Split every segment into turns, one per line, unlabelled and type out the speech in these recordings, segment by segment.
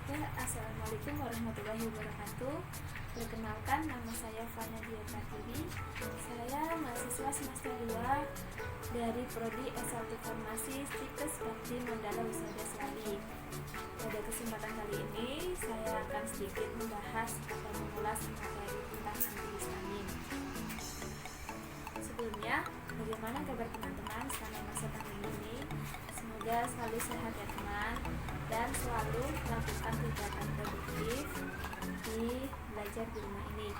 Ya, Assalamualaikum warahmatullahi wabarakatuh. Perkenalkan, nama saya Fana Dia Pratiwi. Saya mahasiswa semester 2 dari Prodi S1 Farmasi Stikes Bakti Mandala Wisada Selali. Pada kesempatan kali ini, saya akan sedikit membahas atau mengulas materi tentang antihistamin. Sebelumnya, bagaimana kabar teman-teman selama masa pandemi ini? Semoga selalu sehat ya teman, dan selalu melakukan kegiatan produktif di belajar di rumah ini.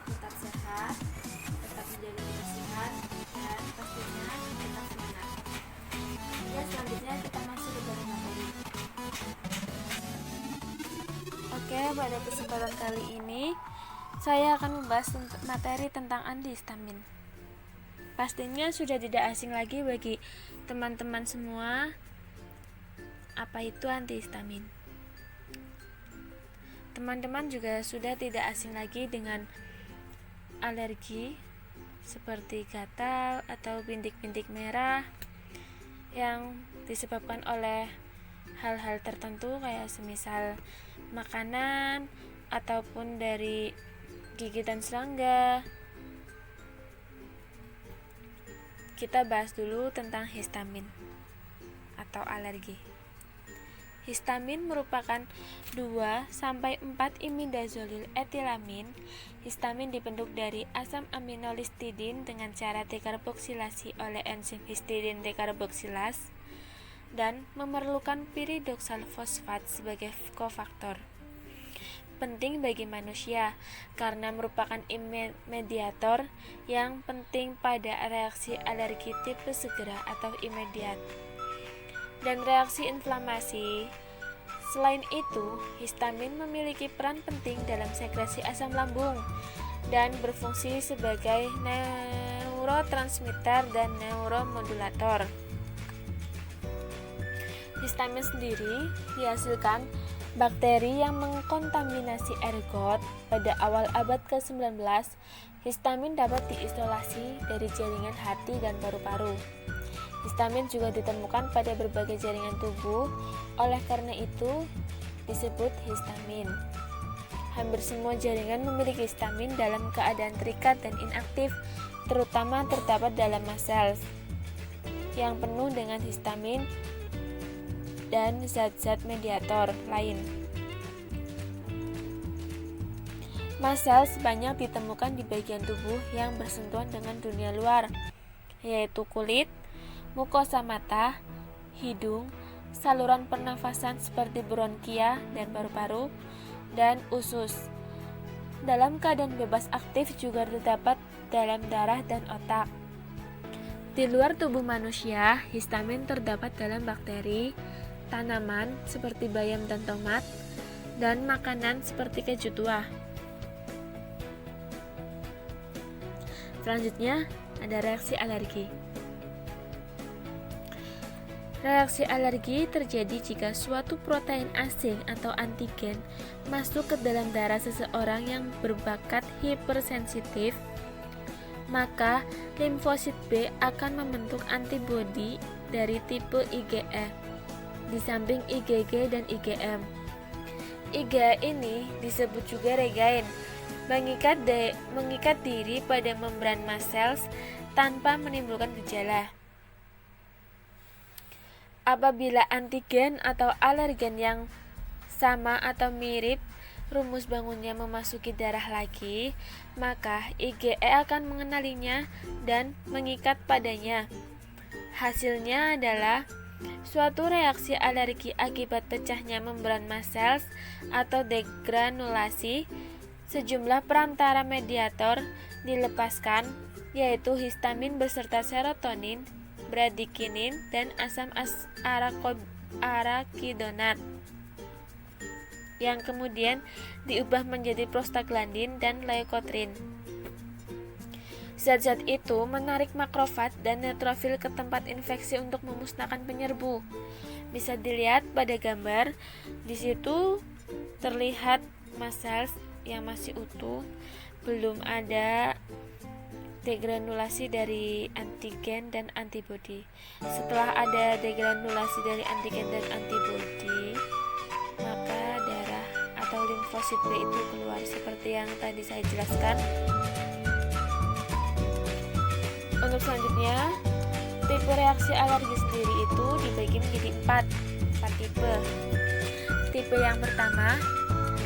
Tetap sehat, tetap menjaga kebersihan, dan pastinya tetap semangat. Ya, selanjutnya kita masuk ke dalam materi. Oke, pada kesempatan kali ini saya akan membahas materi tentang antihistamin. Pastinya sudah tidak asing lagi bagi teman-teman semua apa itu antihistamin. Teman-teman juga sudah tidak asing lagi dengan alergi seperti gatal atau bintik-bintik merah yang disebabkan oleh hal-hal tertentu kayak semisal makanan ataupun dari gigitan serangga. Kita bahas dulu tentang histamin atau alergi. Histamin merupakan 2-4 imidazolil etilamin. Histamin dibentuk dari asam aminolistidin dengan cara dekarboksilasi oleh enzim histidin dekarboksilase dan memerlukan piridoksal fosfat sebagai kofaktor. Penting bagi manusia karena merupakan mediator yang penting pada reaksi alergi tipe segera atau imediat dan reaksi inflamasi. Selain itu, histamin memiliki peran penting dalam sekresi asam lambung dan berfungsi sebagai neurotransmitter dan neuromodulator. Histamin sendiri dihasilkan bakteri yang mengkontaminasi ergot. Pada awal abad ke-19, histamin dapat diisolasi dari jaringan hati dan paru-paru. Histamin juga ditemukan pada berbagai jaringan tubuh, oleh karena itu disebut histamin. Hampir semua jaringan memiliki histamin dalam keadaan terikat dan inaktif, terutama terdapat dalam mast cells yang penuh dengan histamin dan zat-zat mediator lain. Mast cells banyak ditemukan di bagian tubuh yang bersentuhan dengan dunia luar, yaitu kulit, mukosa mata, hidung, saluran pernafasan seperti bronkia dan paru-paru, dan usus. Dalam keadaan bebas aktif juga terdapat dalam darah dan otak. Di luar tubuh manusia, histamin terdapat dalam bakteri, tanaman seperti bayam dan tomat, dan makanan seperti keju tua. Selanjutnya ada reaksi alergi. Reaksi alergi terjadi jika suatu protein asing atau antigen masuk ke dalam darah seseorang yang berbakat hipersensitif, maka limfosit B akan membentuk antibodi dari tipe IgE di samping IgG dan IgM. IgA ini disebut juga regain, mengikat diri pada membran mast cells tanpa menimbulkan gejala. Apabila antigen atau alergen yang sama atau mirip rumus bangunnya memasuki darah lagi, maka IgE akan mengenalinya dan mengikat padanya. Hasilnya adalah suatu reaksi alergi akibat pecahnya membran mast cells atau degranulasi. Sejumlah perantara mediator dilepaskan, yaitu histamin beserta serotonin, bradikinin, dan asam arakidonat yang kemudian diubah menjadi prostaglandin dan leukotrin. Zat-zat itu menarik makrofag dan neutrofil ke tempat infeksi untuk memusnahkan penyerbu. Bisa dilihat pada gambar. Di situ terlihat mast cells yang masih utuh, belum ada degranulasi dari antigen dan antibodi. Setelah ada degranulasi dari antigen dan antibodi, maka darah limfosit B itu keluar seperti yang tadi saya jelaskan. Untuk selanjutnya, tipe reaksi alergi sendiri itu dibagi menjadi 4 tipe. Tipe yang pertama,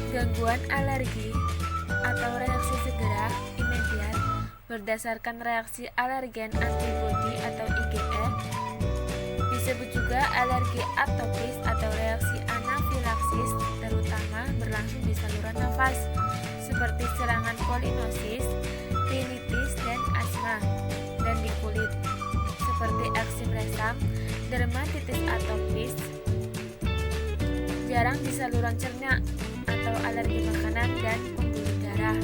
gangguan alergi atau reaksi segera imediat berdasarkan reaksi alergen antibodi atau IgE. Disebut juga alergi atopis atau reaksi anafilaksis, terutama berlangsung di saluran nafas seperti serangan polinosis, rinitis, dan asma, dan di kulit seperti eksim resam, dermatitis atopis. Jarang di saluran cerna atau alergi makanan dan pembuluh darah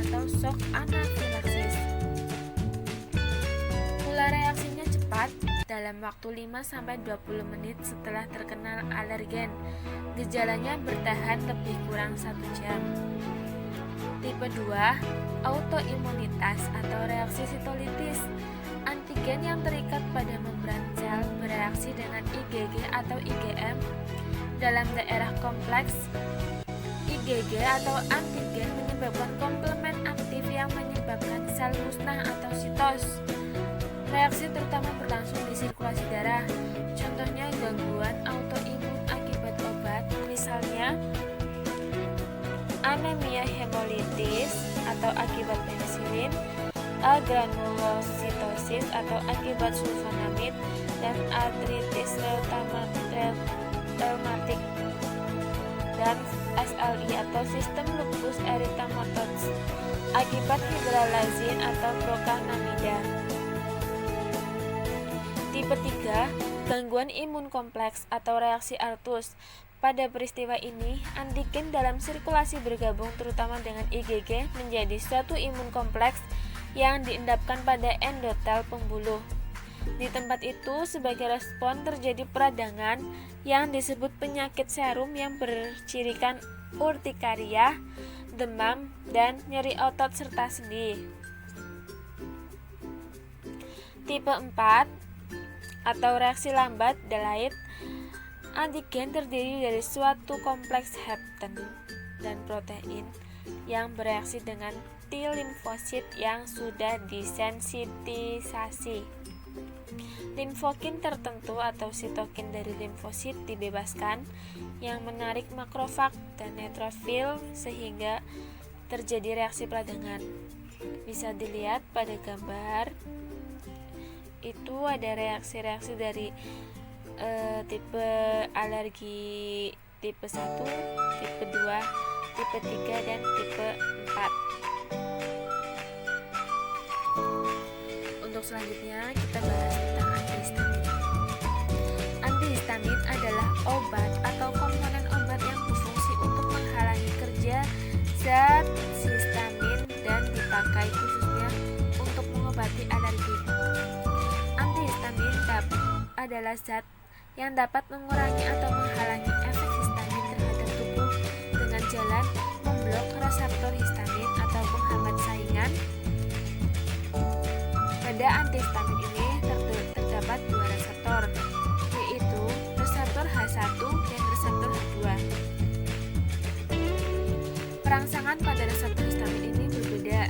atau shock anafilaksis. Mula reaksinya cepat dalam waktu 5-20 menit setelah terkena alergen. Gejalanya bertahan lebih kurang 1 jam. Tipe 2, autoimunitas atau reaksi sitolitis. Antigen yang terikat pada membran sel bereaksi dengan IgG atau IgM dalam daerah kompleks. IgG atau antigen menyebabkan komplement aktif yang menyebabkan sel musnah atau sitos. Reaksi terutama berlangsung di sirkulasi darah. Contohnya gangguan autoimun akibat obat, misalnya anemia hemolitis atau akibat penisilin, agranulositosis atau akibat sulfonamid, dan artritis reumatik, dan SLI atau sistem lupus erythematosus akibat hidralazin atau procainamida. Tipe 3, gangguan imun kompleks atau reaksi Artus. Pada peristiwa ini, antigen dalam sirkulasi bergabung terutama dengan IgG menjadi suatu imun kompleks yang diendapkan pada endotel pembuluh. Di tempat itu, sebagai respon terjadi peradangan yang disebut penyakit serum yang bercirikan urtikaria, demam, dan nyeri otot serta sendi. Tipe 4 atau reaksi lambat delayed. Antigen terdiri dari suatu kompleks hepten dan protein yang bereaksi dengan T limfosit yang sudah disensitisasi. Limfokin tertentu atau sitokin dari limfosit dibebaskan yang menarik makrofag dan neutrofil sehingga terjadi reaksi peradangan. Bisa dilihat pada gambar. Itu ada reaksi-reaksi dari tipe alergi tipe 1, tipe 2, tipe 3, dan tipe 4. Untuk selanjutnya kita bahas tentang antihistamin. Antihistamin adalah obat atau komponen obat yang berfungsi untuk menghalangi kerja zat histamin dan dipakai khususnya untuk mengobati alergi. Antihistamin adalah zat yang dapat mengurangi atau menghalangi efek histamin terhadap tubuh dengan jalan memblok reseptor histamin atau penghambat saingan. Pada antihistamin ini terdapat 2 reseptor, yaitu reseptor H1 dan reseptor H2. Perangsangan pada reseptor histamin ini berbeda.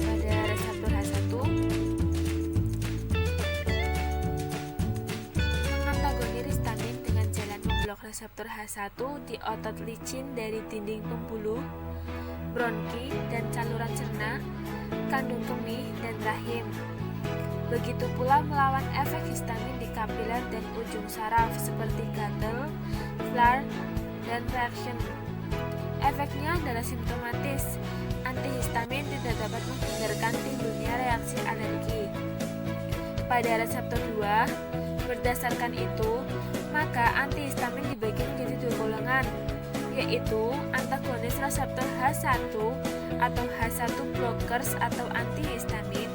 Pada reseptor H1 reseptor H1 di otot licin dari dinding pembuluh, bronki dan saluran cerna, kandung kemih, dan rahim. Begitu pula melawan efek histamin di kapiler dan ujung saraf seperti gatal, flare, dan reaction. Efeknya adalah simptomatis. Antihistamin tidak dapat menghindarkan timbulnya reaksi alergi. Pada reseptor 2, berdasarkan itu, maka antihistamin dibagi menjadi 2 golongan, yaitu antagonis reseptor H1 atau H1 blockers atau antihistamin,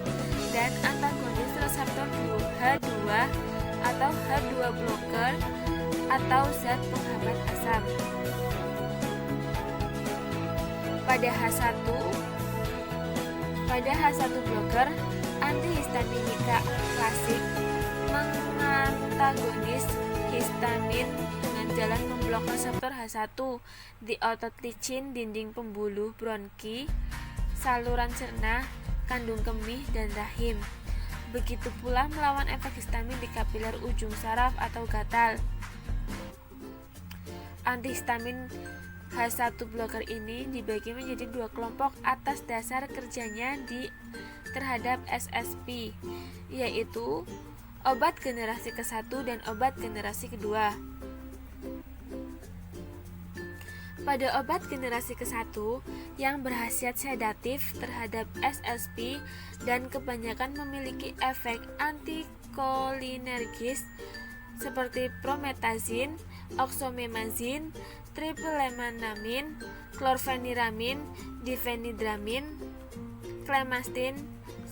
dan antagonis reseptor H2 atau H2 blocker atau zat penghambat asam. Pada H1 blocker, antihistaminika klasik mengantagonis histamin dengan jalan blok reseptor H1 di otot licin, dinding pembuluh bronki, saluran cerna, kandung kemih, dan rahim. Begitu pula melawan efek histamin di kapiler ujung saraf atau gatal. Antihistamin H1 blocker ini dibagi menjadi dua kelompok atas dasar kerjanya terhadap SSP, yaitu obat generasi ke-1 dan obat generasi kedua. Pada obat generasi ke-1 yang berkhasiat sedatif terhadap SSP dan kebanyakan memiliki efek antikolinergis seperti promethazine, oxomemazine, triple-emanamin, chlorpheniramine, difenidramin, clemastine,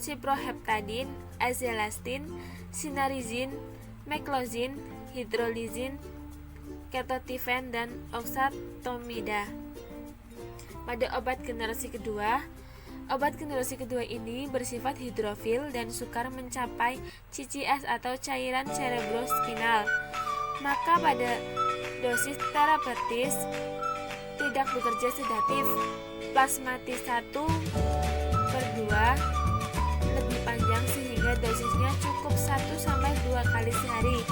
ciproheptadin, azelastine, sinarizin, meklozin, hidrolizin, ketotifen, dan oxatomida. Pada obat generasi kedua ini bersifat hidrofil dan sukar mencapai CCS atau cairan cerebrospinal. Maka pada dosis terapeutis tidak bekerja sedatif. Plasmatis 1/2 lebih panjang sehingga dosisnya cukup 1-2 kali sehari.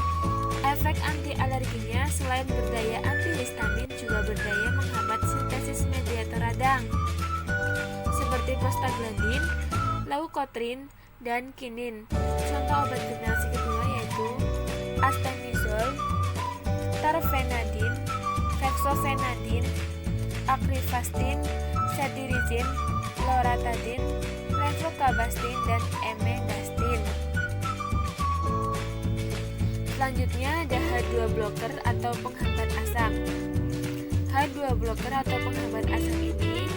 Efek anti-alerginya selain berdaya antihistamin juga berdaya menghambat sintesis mediator radang seperti prostaglandin, leukotrin, dan kinin. Contoh obat generasi kedua yaitu astanizol, terfenadin, fexofenadin, akrifastin, cetirizin, loratadin, levocabastin, dan emendastin. Selanjutnya ada H2 blocker atau penghambat asam. H2 blocker atau penghambat asam ini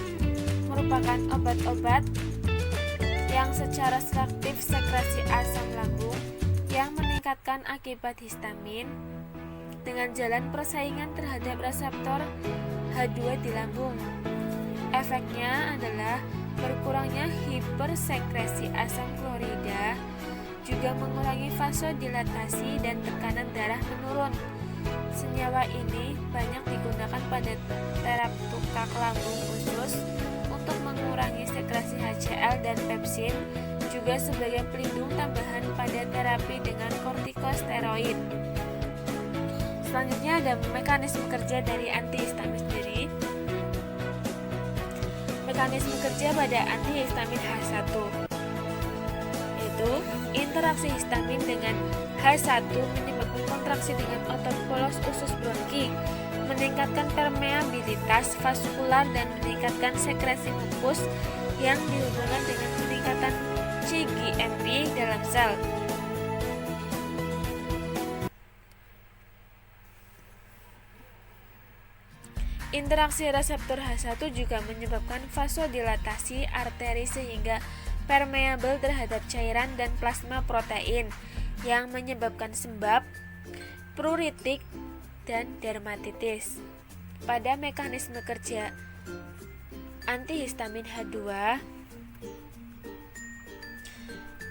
merupakan obat-obat yang secara selektif sekresi asam lambung yang meningkatkan akibat histamin dengan jalan persaingan terhadap reseptor H2 di lambung. Efeknya adalah berkurangnya hipersekresi asam klorida, juga mengurangi vasodilatasi dan tekanan darah menurun. Senyawa ini banyak digunakan pada terapi tukak lambung khusus untuk mengurangi sekresi HCl dan pepsin, juga sebagai pelindung tambahan pada terapi dengan kortikosteroid. Selanjutnya ada mekanisme kerja dari antihistamin sendiri. Mekanisme kerja pada antihistamin H1 yaitu interaksi histamin dengan H1 menyebabkan kontraksi dengan otot polos usus bronki, meningkatkan permeabilitas vaskular, dan meningkatkan sekresi mukus yang dihubungkan dengan peningkatan cGMP dalam sel. Interaksi reseptor H1 juga menyebabkan vasodilatasi arteri sehingga permeabel terhadap cairan dan plasma protein yang menyebabkan sembab, pruritik, dan dermatitis. Pada mekanisme kerja antihistamin H2,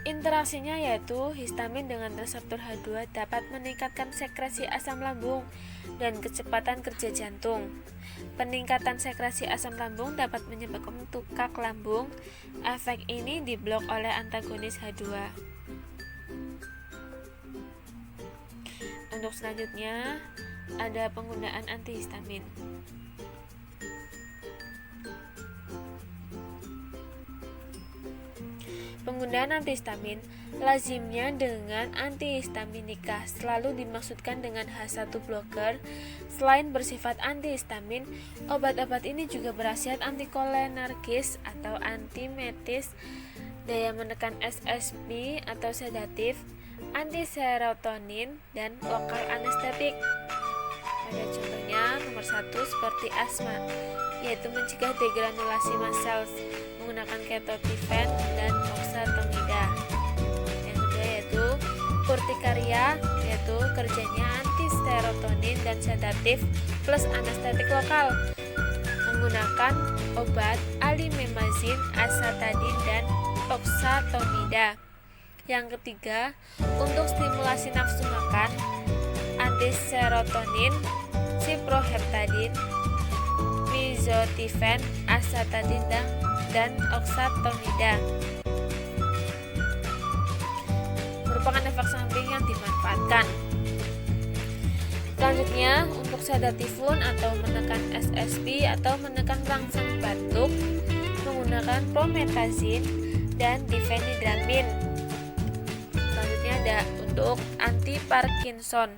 interaksinya yaitu histamin dengan reseptor H2 dapat meningkatkan sekresi asam lambung dan kecepatan kerja jantung. Peningkatan sekresi asam lambung dapat menyebabkan tukak lambung. Efek ini diblok oleh antagonis H2. Untuk selanjutnya ada penggunaan antihistamin. Penggunaan antihistamin lazimnya dengan antihistaminika selalu dimaksudkan dengan H1 blocker. Selain bersifat antihistamin, obat-obat ini juga berkhasiat antikolinergis atau antiemetis, daya menekan SSP atau sedatif, antiserotonin, dan lokal anestetik. Pada contohnya nomor 1 seperti asma, yaitu mencegah degranulasi mast cells menggunakan ketotifen dan oxatomida. Yang kedua yaitu urtikaria, yaitu kerjanya antiserotonin dan sedatif plus anestetik lokal menggunakan obat alimemazin, asatadin, dan oxatomida. Yang ketiga, untuk stimulasi nafsu makan, antiserotonin, ciproheptadin, heptadin, mizotifen, astatadin, dan oxatomida. Merupakan efek samping yang dimanfaatkan. Selanjutnya, untuk sedatifun atau menekan SSP atau menekan perangsang batuk menggunakan promethazine dan difenidramin. Selanjutnya ada untuk anti Parkinson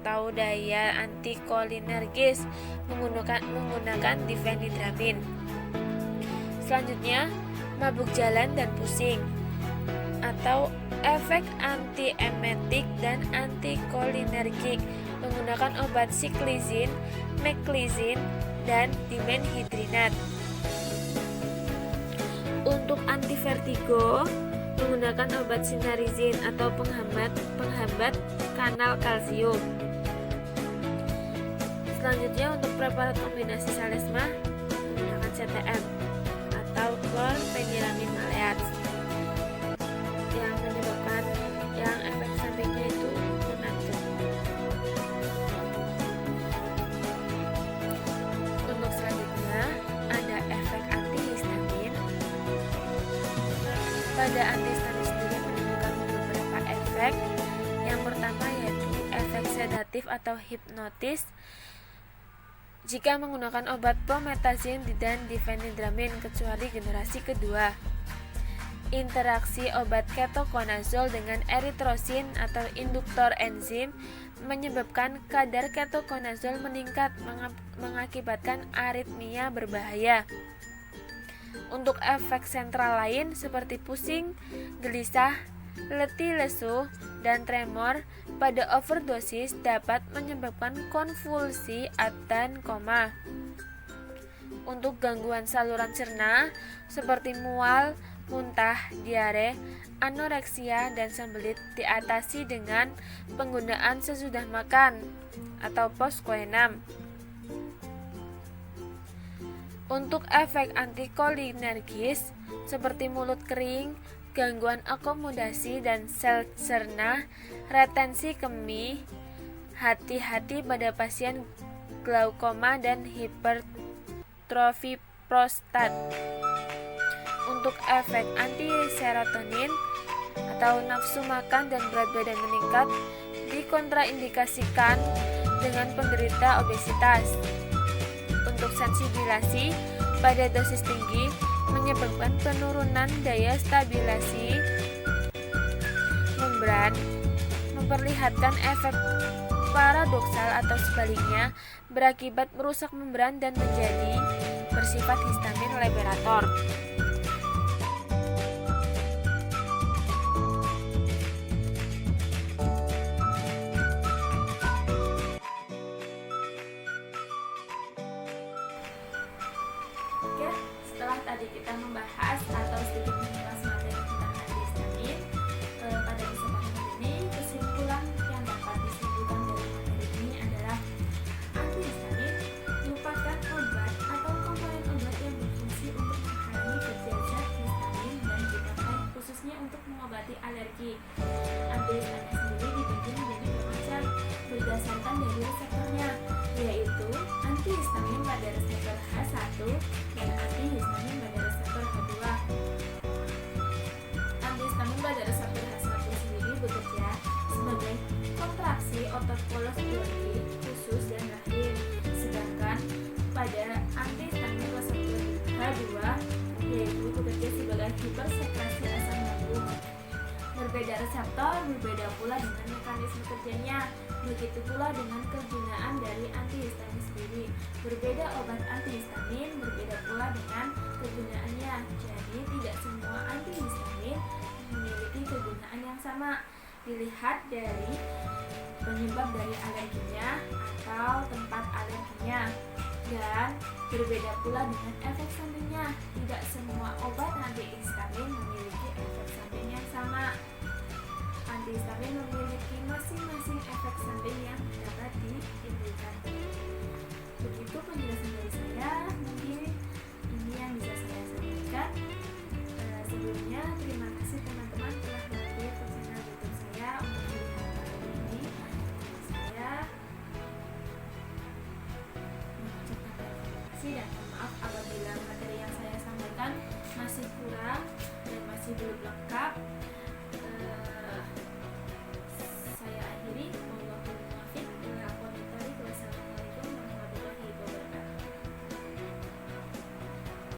atau daya antikolinergis menggunakan difenidramin. Selanjutnya, mabuk jalan dan pusing atau efek antiemetik dan antikolinergik menggunakan obat siklizin, meklizin, dan dimenhidrinat. Untuk anti vertigo menggunakan obat sinarizin atau penghambat kanal kalsium. Selanjutnya untuk preparat kombinasi salesma menggunakan CTM atau chlorpheniramine maleate yang menyebabkan efek sampingnya itu mengantuk. Untuk selanjutnya ada efek antihistamin. Pada antihistamin sendiri menimbulkan beberapa efek. Yang pertama yaitu efek sedatif atau hipnotis jika menggunakan obat promethazine dan difenidramin kecuali generasi kedua. Interaksi obat ketokonazol dengan eritrosin atau induktor enzim menyebabkan kadar ketokonazol meningkat mengakibatkan aritmia berbahaya. Untuk efek sentral lain seperti pusing, gelisah, letih lesu, dan tremor pada overdosis dapat menyebabkan konvulsi dan koma. Untuk gangguan saluran cerna seperti mual, muntah, diare, anoreksia, dan sembelit diatasi dengan penggunaan sesudah makan atau postkoenam. Untuk efek antikolinergis seperti mulut kering, gangguan akomodasi dan sel cerna, retensi kemih, hati-hati pada pasien glaukoma dan hipertrofi prostat. Untuk efek anti serotonin atau nafsu makan dan berat badan meningkat dikontraindikasikan dengan penderita obesitas. Untuk sensibilasi pada dosis tinggi menyebabkan penurunan daya stabilasi membran, memperlihatkan efek paradoksal atau sebaliknya berakibat merusak membran dan menjadi bersifat histamin liberator. Setelah tadi kita membahas atau sedikit mengulas materi tentang antihistamin, pada kesempatan ini kesimpulan yang dapat disimpulkan dari materi ini adalah antihistamin merupakan obat atau komponen obat yang berfungsi untuk menghalangi kerja zat histamin dan dipakai khususnya untuk mengobati alergi. Antihistamin sendiri dibagi menjadi dua macam berdasarkan dari reseptornya, yaitu antihistamin pada reseptor H1 dan antihistamin pada reseptor H2. Antihistamin pada reseptor H1 sendiri bekerja sebagai kontraksi otot polos Golgi, usus, dan rahim. Sedangkan pada antihistamin reseptor H2 yaitu bekerja sebagai hipersekresi asam lambung. Berbeda reseptor, berbeda pula dengan mekanisme kerjanya. Begitu pula dengan kegunaan dari antihistamin sendiri. Berbeda obat antihistamin, berbeda pula dengan kegunaannya. Jadi tidak semua antihistamin memiliki kegunaan yang sama. Dilihat dari penyebab dari alerginya atau tempat alerginya. Dan berbeda pula dengan efek sampingnya. Tidak semua obat antihistamin memiliki efek samping yang sama. Antihistamin memiliki masing-masing efek samping yang dapat ditimbulkan. Begitu penjelasan dari saya, mungkin ini yang bisa saya sampaikan. Sebelumnya, terima kasih teman-teman telah mampir ke channel YouTube saya untuk melihat materi ini. Saya
kasih dan mohon maaf apabila materi